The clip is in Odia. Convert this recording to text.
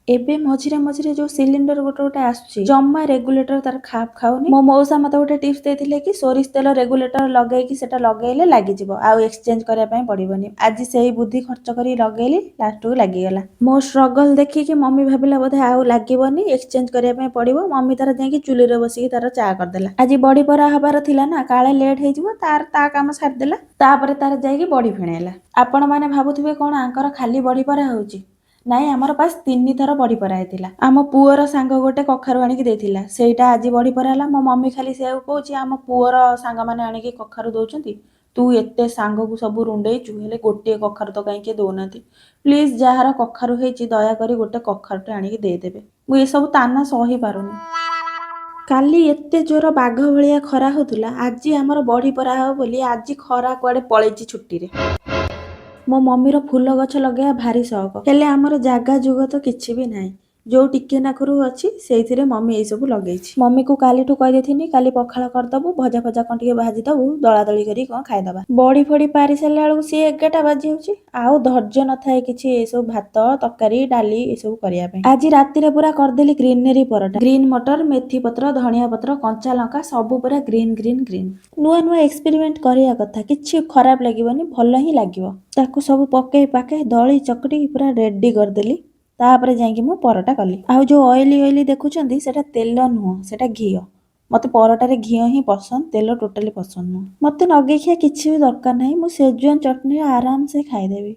ଏବେ ମଝିରେ ମଝିରେ ଯୋଉ ସିଲିଣ୍ଡର ଗୋଟେ ଗୋଟେ ଆସୁଛି ଜମା ରେଗୁଲେଟର ତାର ଖାପ ଖାଉନି। ମୋ ମଉସା ମତେ ଗୋଟେ ଟିପ୍ସ ଦେଇଥିଲେ କି ସୋରିଷ ତେଲ ରେଗୁଲେଟର ଲଗେଇକି ସେଟା ଲଗେଇଲେ ଲାଗିଯିବ, ଆଉ ଏକ୍ସଚେଞ୍ଜ କରିବା ପାଇଁ ପଡିବନି। ଆଜି ସେଇ ବୁଦ୍ଧି ଖର୍ଚ୍ଚ କରି ଲଗେଇଲି, ଲାଷ୍ଟକୁ ଲାଗିଗଲା। ମୋ ଷ୍ଟ୍ରଗଲ ଦେଖିକି ମମି ଭାବିଲା ବୋଧେ ଆଉ ଲାଗିବନି, ଏକ୍ସଚେଞ୍ଜ କରିବା ପାଇଁ ପଡିବ। ମମି ତାର ଯାଇକି ଚୁଲିରେ ବସିକି ତାର ଚା କରିଦେଲା। ଆଜି ବଡି ପରା ହବାର ଥିଲା ନା, କାଳେ ଲେଟ୍ ହେଇଯିବ, ତା କାମ ସାରିଦେଲା। ତାପରେ ତାର ଯାଇକି ବଡି ଫେଣେଇଲା। ଆପଣ ମାନେ ଭାବୁଥିବେ କଣ ଆଙ୍କର ଖାଲି ବଡି ପରା ହଉଛି? ନାଇଁ, ଆମର ପାସ୍ 3 ଥର ବଡି ପରା ହେଇଥିଲା। ଆମ ପୁଅର ସାଙ୍ଗ ଗୋଟେ କଖାରୁ ଆଣିକି ଦେଇଥିଲା, ସେଇଟା ଆଜି ବଡି ପରା ହେଲା। ମୋ ମମି ଖାଲି ସେଇଆକୁ କହୁଛି, ଆମ ପୁଅର ସାଙ୍ଗମାନେ ଆଣିକି କଖାରୁ ଦଉଛନ୍ତି, ତୁ ଏତେ ସାଙ୍ଗକୁ ସବୁ ରୁଣ୍ଡେଇଛୁ, ହେଲେ ଗୋଟିଏ କଖାରୁ ତ କାହିଁକି ଦଉନାହାନ୍ତି। ପ୍ଲିଜ, ଯାହାର କଖାରୁ ହେଇଛି ଦୟାକରି ଗୋଟେ କଖାରୁଟେ ଆଣିକି ଦେଇଦେବେ। ମୁଁ ଏସବୁ ତାନା ସହି ପାରୁନି। କାଲି ଏତେ ଜୋର ବାଘ ଭଳିଆ ଖରା ହଉଥିଲା, ଆଜି ଆମର ବଢି ପରା ହବ ବୋଲି ଆଜି ଖରା କୁଆଡେ ପଳେଇଛି ଛୁଟିରେ। ମୋ ମମିର ଫୁଲ ଗଛ ଲଗେଇବା ଭାରି ସଉକ, ହେଲେ ଆମର ଜାଗା ଯୁଗ ତ କିଛି ବି ନାହିଁ। ଯୋଉ ଟିକେ ନାକୁରୁ ଅଛି ସେଇଥିରେ ମମି ଏଇ ସବୁ ଲଗେଇଛି। ମମିକୁ କାଲିଠୁ କହିଦେଇଥିନି, କାଲି ପଖାଳ କରିଦବୁ, ଭଜା ଫଜା କଣ ଟିକେ ଭାଜି ଦବୁ, ଦଳା ଦଳି କରି କଣ ଖାଇଦବା। ବଡି ଫଡି ପାରି ସାରିଲା ବେଳକୁ ସିଏ 11ଟା ବାଜି ଯାଉଛି। ଆଉ ଧୈର୍ଯ୍ୟ ନଥାଏ କିଛି ଏସବୁ ଭାତ ତରକାରୀ ଡାଲି ଏସବୁ କରିବା ପାଇଁ। ଆଜି ରାତିରେ ପୁରା କରିଦେଲି ଗ୍ରୀନେରୀ ପରଟା। ଗ୍ରୀନ ମଟର, ମେଥି ପତ୍ର, ଧଣିଆ ପତ୍ର, କଞ୍ଚା ଲଙ୍କା ସବୁ ପୁରା ଗ୍ରୀନ ଗ୍ରୀନ ଗ୍ରୀନ। ନୂଆ ନୂଆ ଏକ୍ସପେରିମେଣ୍ଟ କରିବା କଥା, କିଛି ଖରାପ ଲାଗିବନି, ଭଲ ହିଁ ଲାଗିବ। ତାକୁ ସବୁ ପକେଇ ପାକେଇ ଦଳି ଚକଟିକି ପୁରା ରେଡି କରିଦେଲି। ତାପରେ ଯାଇକି ମୁଁ ପରଟା କଲି। ଆଉ ଯୋଉ ଅଏଲି ଅଏଲି ଦେଖୁଛନ୍ତି ସେଟା ତେଲ ନୁହଁ, ସେଟା ଘିଅ। ମତେ ପରଟାରେ ଘିଅ ହିଁ ପସନ୍ଦ, ତେଲ ଟୋଟାଲି ପସନ୍ଦ ନୁହଁ। ମତେ ନଗେଇଖିଆ କିଛି ବି ଦରକାର ନାହିଁ, ମୁଁ ସେଜୱାନ ଚଟଣିରେ ଆରାମସେ ଖାଇଦେବି।